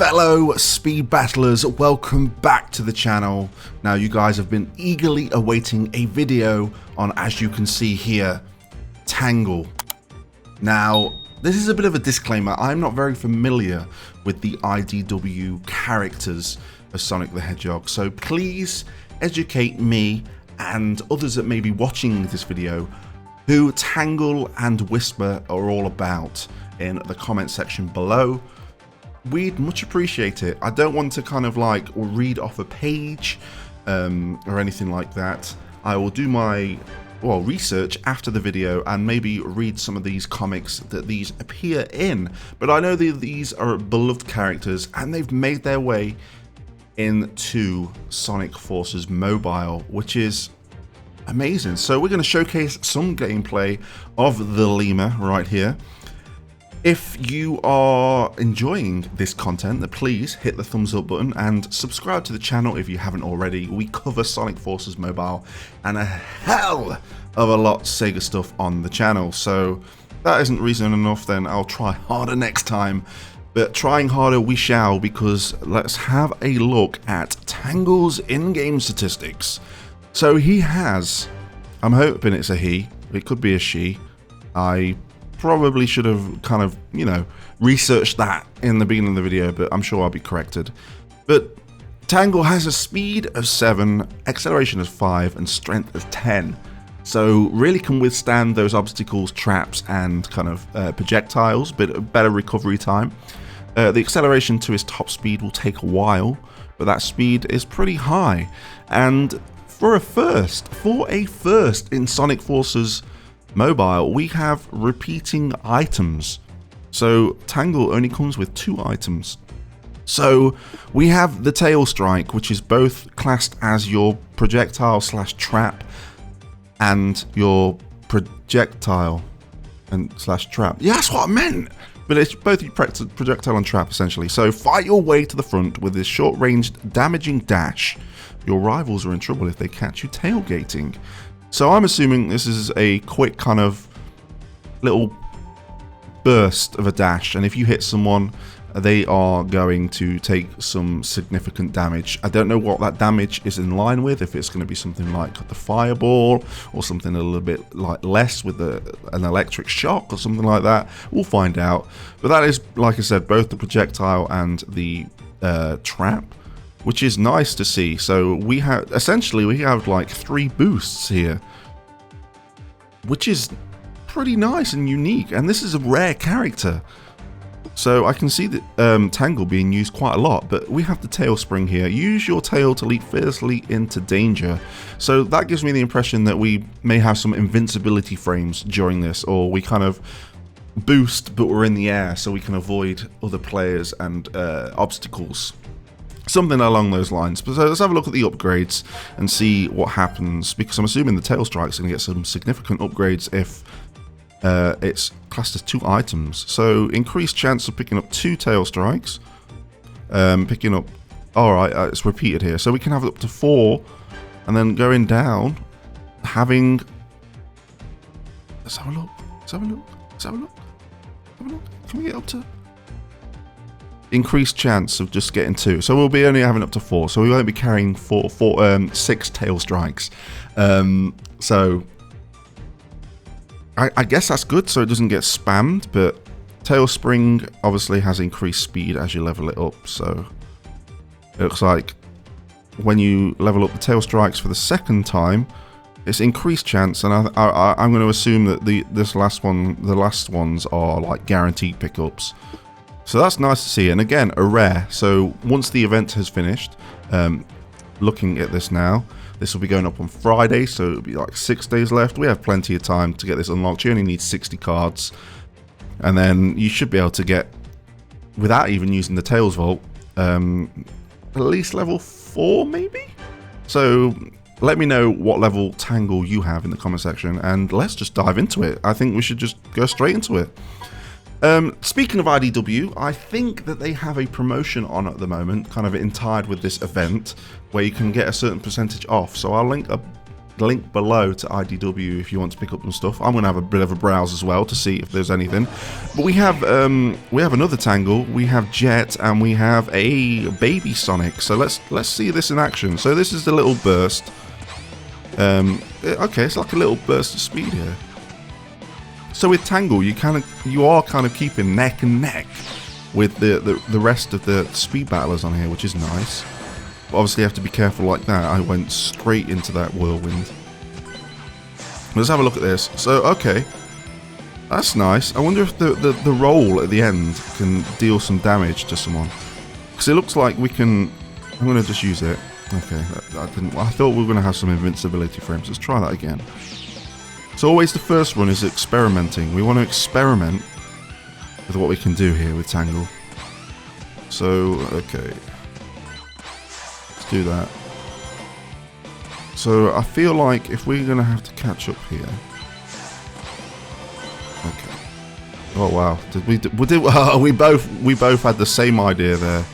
Fellow speed battlers, welcome back to the channel. Now you guys have been eagerly awaiting a video on, as you can see here, Tangle. Now this is a bit of a disclaimer, I'm not very familiar with the IDW characters of Sonic the Hedgehog, so please educate me and others that may be watching this video who Tangle and Whisper are all about in the comment section below. We'd much appreciate it. I don't want to kind of like read off a page or anything like that. I will do my research after the video and maybe read some of these comics that these appear in. But I know that these are beloved characters and they've made their way into Sonic Forces Mobile, which is amazing. So we're going to showcase some gameplay of the lemur right here. If you are enjoying this content, then please hit the thumbs up button and subscribe to the channel if you haven't already. We cover Sonic Forces Mobile and a hell of a lot Sega stuff on the channel. So that isn't reason enough, then I'll try harder next time. But trying harder we shall, because let's have a look at Tangle's in-game statistics. So he has, I'm hoping it's a he, it could be a she. I probably should have kind of, researched that in the beginning of the video, but I'm sure I'll be corrected. But Tangle has a speed of 7, acceleration of 5, and strength of 10. So really can withstand those obstacles, traps, and kind of projectiles, but better recovery time. The acceleration to his top speed will take a while, but that speed is pretty high. And for a first in Sonic Forces Mobile, we have repeating items. So Tangle only comes with 2 items. So we have the tail strike, which is both classed as your projectile slash trap and your projectile and slash trap. Yeah, that's what I meant. But it's both your projectile and trap essentially. So fight your way to the front with this short-ranged damaging dash. Your rivals are in trouble if they catch you tailgating. So I'm assuming this is a quick kind of little burst of a dash, and if you hit someone, they are going to take some significant damage. I don't know what that damage is in line with, if it's going to be something like the fireball or something a little bit like less with an electric shock or something like that. We'll find out. But that is, like I said, both the projectile and the trap, which is nice to see. So we have like 3 boosts here, which is pretty nice and unique, and this is a rare character. So I can see that Tangle being used quite a lot, but we have the tail spring here. Use your tail to leap fiercely into danger. So that gives me the impression that we may have some invincibility frames during this, or we kind of boost but we're in the air so we can avoid other players and obstacles. Something along those lines. So let's have a look at the upgrades and see what happens, because I'm assuming the tail strike's going to get some significant upgrades if it's classed as 2 items. So increased chance of picking up 2 tail strikes. Picking up, alright, it's repeated here. So we can have up to 4, and then going down, having, let's have a look, let's have a look, let's have a look, have a look. Can we get up to increased chance of just getting 2, so we'll be only having up to 4, so we won't be carrying 6 tail strikes. So I guess that's good, so it doesn't get spammed. But tail spring obviously has increased speed as you level it up, so it looks like when you level up the tail strikes for the second time, it's increased chance, and I'm going to assume that the last ones are like guaranteed pickups. So that's nice to see, and again, a rare. So once the event has finished, looking at this now, this will be going up on Friday, so it'll be like 6 days left. We have plenty of time to get this unlocked. You only need 60 cards, and then you should be able to get, without even using the Tails Vault, at least level 4 maybe? So let me know what level Tangle you have in the comment section, and let's just dive into it. I think we should just go straight into it. Speaking of IDW, I think that they have a promotion on at the moment, kind of tied with this event, where you can get a certain percentage off. So I'll link link below to IDW if you want to pick up some stuff. I'm going to have a bit of a browse as well to see if there's anything. But we have another Tangle, we have Jet, and we have a baby Sonic. So let's see this in action. So this is the little burst. Okay, it's like a little burst of speed here. So with Tangle, you are kind of keeping neck and neck with the rest of the speed battlers on here, which is nice. But obviously you have to be careful like that. I went straight into that whirlwind. Let's have a look at this. So, okay. That's nice. I wonder if the roll at the end can deal some damage to someone. Because it looks like we can... I'm going to just use it. Okay, I thought we were going to have some invincibility frames. Let's try that again. So always the first one is experimenting. We want to experiment with what we can do here with Tangle. So, okay. Let's do that. So I feel like if we're going to have to catch up here... Okay. Oh wow. We both had the same idea there.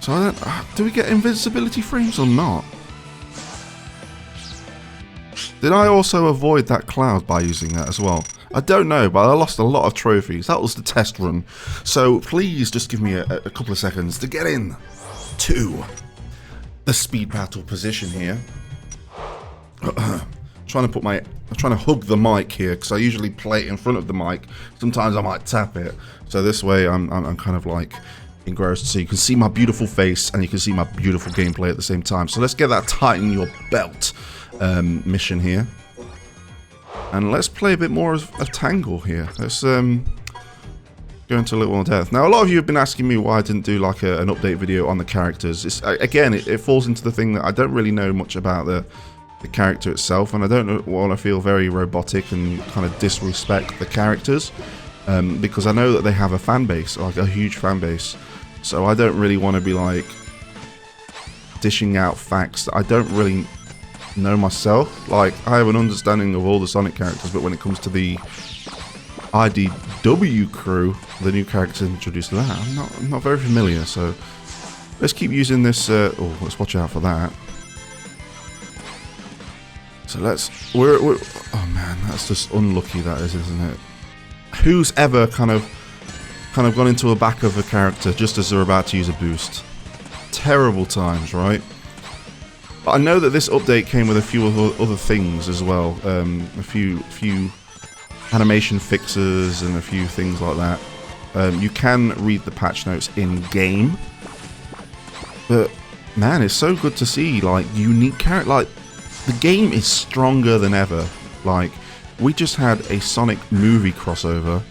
So I don't... Do we get invincibility frames or not? Did I also avoid that cloud by using that as well? I don't know, but I lost a lot of trophies. That was the test run. So please just give me a couple of seconds to get in to the speed battle position here. I'm trying to hug the mic here because I usually play it in front of the mic. Sometimes I might tap it. So this way I'm kind of like engrossed, so you can see my beautiful face and you can see my beautiful gameplay at the same time. So let's get that tighten your belt mission here, and let's play a bit more of Tangle here. Let's go into a little more depth. Now, a lot of you have been asking me why I didn't do like an update video on the characters. Again, it falls into the thing that I don't really know much about the character itself, and I don't want to feel very robotic and kind of disrespect the characters, because I know that they have a fan base, like a huge fan base. So I don't really want to be like dishing out facts that I don't really know myself. Like, I have an understanding of all the Sonic characters, but when it comes to the IDW crew, the new characters introduced to that, I'm not very familiar. So let's keep using this. Oh, let's watch out for that. So we're oh man, that's just unlucky, that is, isn't it? Who's ever kind of gone into the back of a character just as they're about to use a boost? Terrible times, right? But I know that this update came with a few other things as well. A few animation fixes and a few things like that. You can read the patch notes in game, but man, it's so good to see like unique character. Like, the game is stronger than ever. Like, we just had a Sonic movie crossover.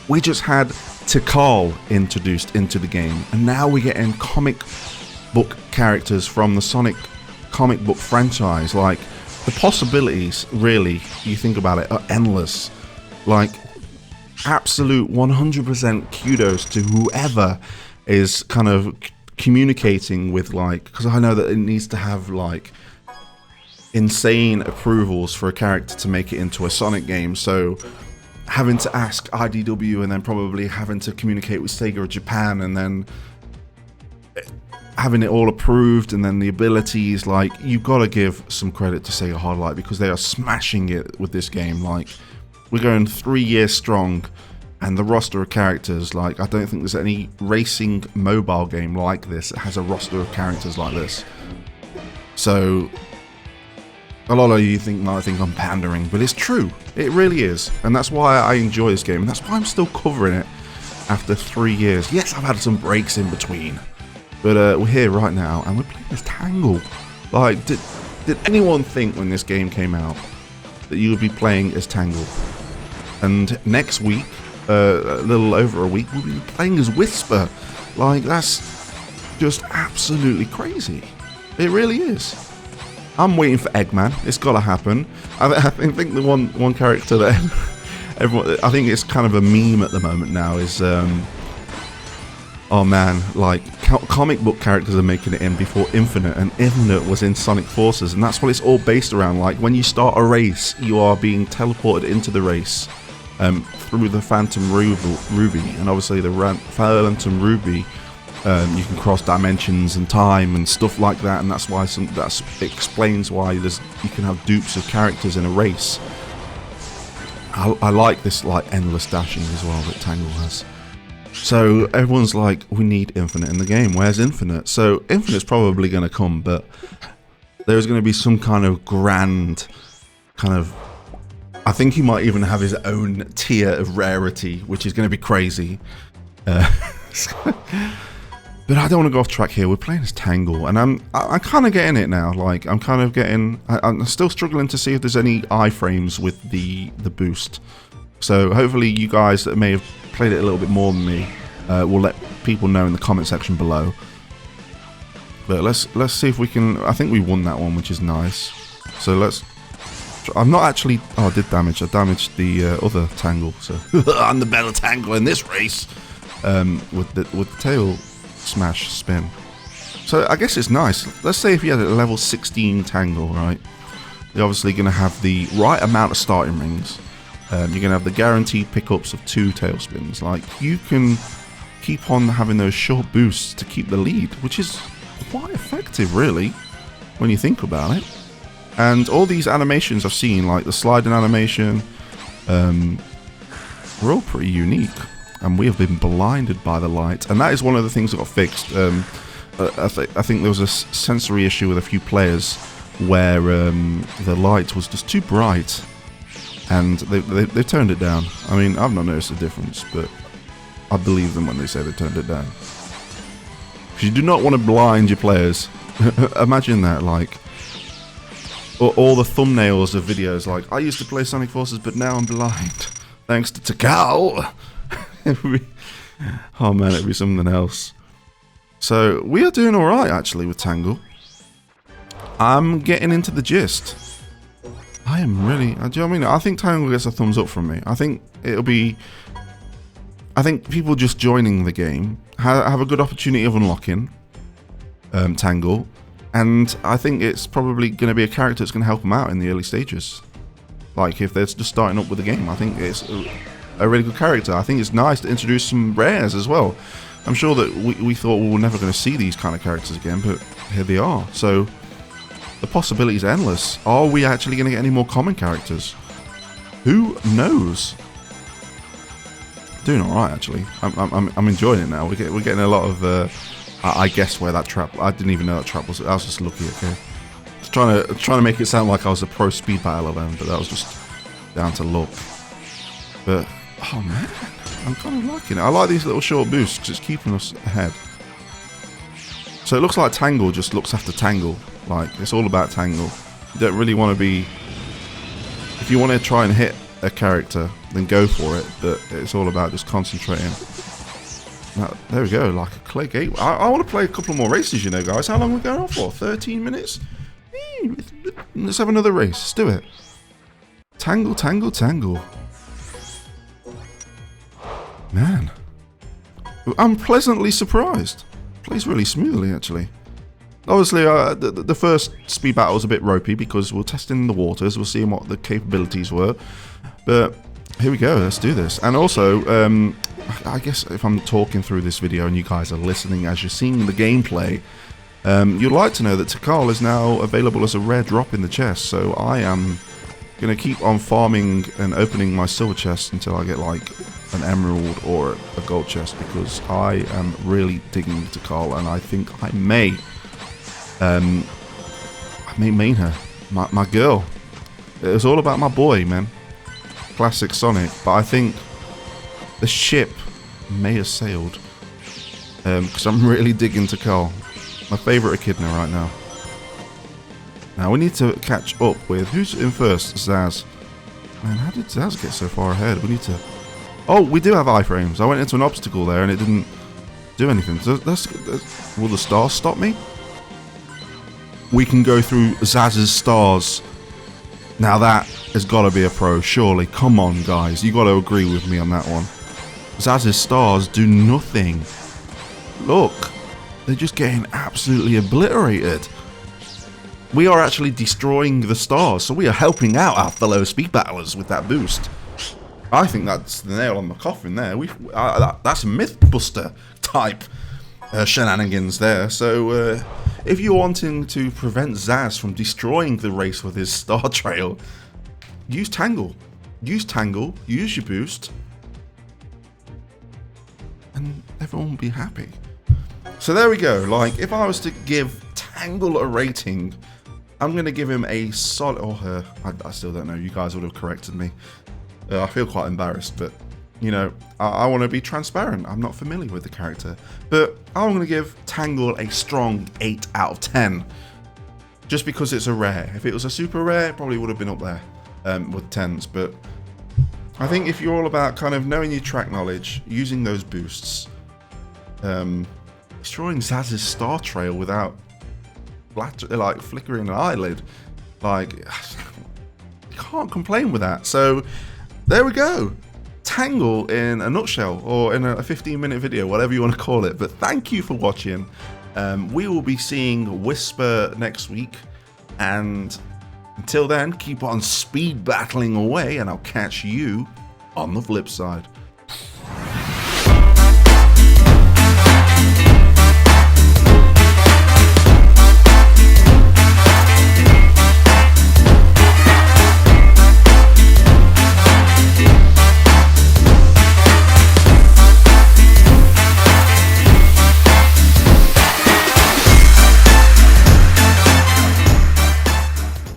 We just had Tikal introduced into the game, and now we're getting comic book characters from the Sonic comic book franchise. Like, the possibilities, really, you think about it, are endless. Like, absolute 100% kudos to whoever is kind of communicating with, like, because I know that it needs to have like insane approvals for a character to make it into a Sonic game. So having to ask IDW and then probably having to communicate with Sega of Japan and then having it all approved, and then the abilities, like, you've got to give some credit to Sega Hardlight because they are smashing it with this game. Like, we're going 3 years strong, and the roster of characters, like, I don't think there's any racing mobile game like this that has a roster of characters like this. So a lot of you might think I'm pandering, but it's true. It really is. And that's why I enjoy this game. And that's why I'm still covering it after 3 years. Yes, I've had some breaks in between. But we're here right now, and we're playing as Tangle. Like, did anyone think when this game came out that you would be playing as Tangle? And next week, a little over a week, we'll be playing as Whisper. Like, that's just absolutely crazy. It really is. I'm waiting for Eggman. It's got to happen. I think the one character that everyone, I think it's kind of a meme at the moment now, is oh man, like, comic book characters are making it in before Infinite, and Infinite was in Sonic Forces, and that's what it's all based around. Like, when you start a race, you are being teleported into the race through the Phantom Ruby, and obviously the Phantom Ruby You can cross dimensions and time and stuff like that, and that's why that explains why you can have dupes of characters in a race. I like this like endless dashing as well that Tangle has. So everyone's like, we need Infinite in the game. Where's Infinite? So Infinite's probably going to come, but there's going to be some kind of grand I think he might even have his own tier of rarity, which is going to be crazy. But I don't want to go off track here. We're playing as Tangle, and I'm kind of getting it now. Like I'm still struggling to see if there's any iframes with the boost. So hopefully you guys that may have played it a little bit more than me will let people know in the comment section below. But let's see if we can. I think we won that one, which is nice. So let's. I'm not actually. Oh, I did damage. I damaged the other Tangle. So I'm the better Tangle in this race with the tail smash spin. So I guess it's nice. Let's say if you had a level 16 Tangle, right? You're obviously going to have the right amount of starting rings. You're going to have the guaranteed pickups of 2 tail spins. Like you can keep on having those short boosts to keep the lead, which is quite effective, really, when you think about it. And all these animations I've seen, like the sliding animation, were all pretty unique. And we have been blinded by the light, and that is one of the things that got fixed. I think there was a sensory issue with a few players where the light was just too bright, and they turned it down. I mean, I've not noticed a difference, but I believe them when they say they turned it down. Because you do not want to blind your players. Imagine that, like all the thumbnails of videos like, I used to play Sonic Forces, but now I'm blind thanks to Takal. Oh man, it'd be something else. So we are doing alright actually with Tangle. I'm getting into the gist. I am really, do you know what I mean? I think Tangle gets a thumbs up from me. I think people just joining the game have a good opportunity of unlocking Tangle, and I think it's probably going to be a character that's going to help them out in the early stages. Like if they're just starting up with the game, I think it's a really good character. I think it's nice to introduce some rares as well. I'm sure that we thought we were never going to see these kind of characters again, but here they are. So the possibilities are endless. Are we actually going to get any more common characters? Who knows? Doing all right actually. I'm enjoying it now. We're getting a lot of. I guess where that trap. I didn't even know that trap was. I was just lucky. Okay. Just trying to make it sound like I was a pro speed battler then, but that was just down to luck. But oh man, I'm kind of liking it. I like these little short boosts because it's keeping us ahead. So it looks like Tangle just looks after Tangle. Like it's all about Tangle. You don't really want to be. If you want to try and hit a character, then go for it. But it's all about just concentrating. Now, there we go, like a clay gate. I want to play a couple more races, you know, guys. How long are we going on for? 13 minutes? Let's have another race. Let's do it. Tangle, Tangle, Tangle. Man, I'm pleasantly surprised. Plays really smoothly, actually. Obviously, the first speed battle was a bit ropey because we're testing the waters. We're seeing what the capabilities were. But here we go. Let's do this. And also, I guess if I'm talking through this video and you guys are listening as you're seeing the gameplay, you'd like to know that Takal is now available as a rare drop in the chest. So I am going to keep on farming and opening my silver chest until I get like an emerald or a gold chest, because I am really digging Takal, and I think I may main her, my girl. It was all about my boy, man. Classic Sonic, but I think the ship may have sailed because I'm really digging Takal. My favourite echidna right now. Now we need to catch up with who's in first. Zaz. Man, how did Zaz get so far ahead? We need to. Oh, we do have iframes. I went into an obstacle there and it didn't do anything. So will the stars stop me? We can go through Zaz's stars. Now that has got to be a pro, surely. Come on, guys. You got to agree with me on that one. Zaz's stars do nothing. Look, they're just getting absolutely obliterated. We are actually destroying the stars, so we are helping out our fellow speed battlers with that boost. I think that's the nail on the coffin there. That's a Mythbuster type shenanigans there. So if you're wanting to prevent Zaz from destroying the race with his star trail, use Tangle. Use Tangle, use your boost, and everyone will be happy. So there we go. Like, if I was to give Tangle a rating, I'm going to give him a solid, or her, I still don't know, you guys would have corrected me. I feel quite embarrassed, but, you know, I want to be transparent. I'm not familiar with the character. But I'm going to give Tangle a strong 8 out of 10. Just because it's a rare. If it was a super rare, it probably would have been up there with 10s. But I think if you're all about kind of knowing your track knowledge, using those boosts, destroying Zaz's star trail without like flickering an eyelid, like, you can't complain with that. So there we go, Tangle in a nutshell, or in a 15-minute video, whatever you want to call it. But thank you for watching. We will be seeing Whisper next week, and until then, keep on speed battling away, and I'll catch you on the flip side.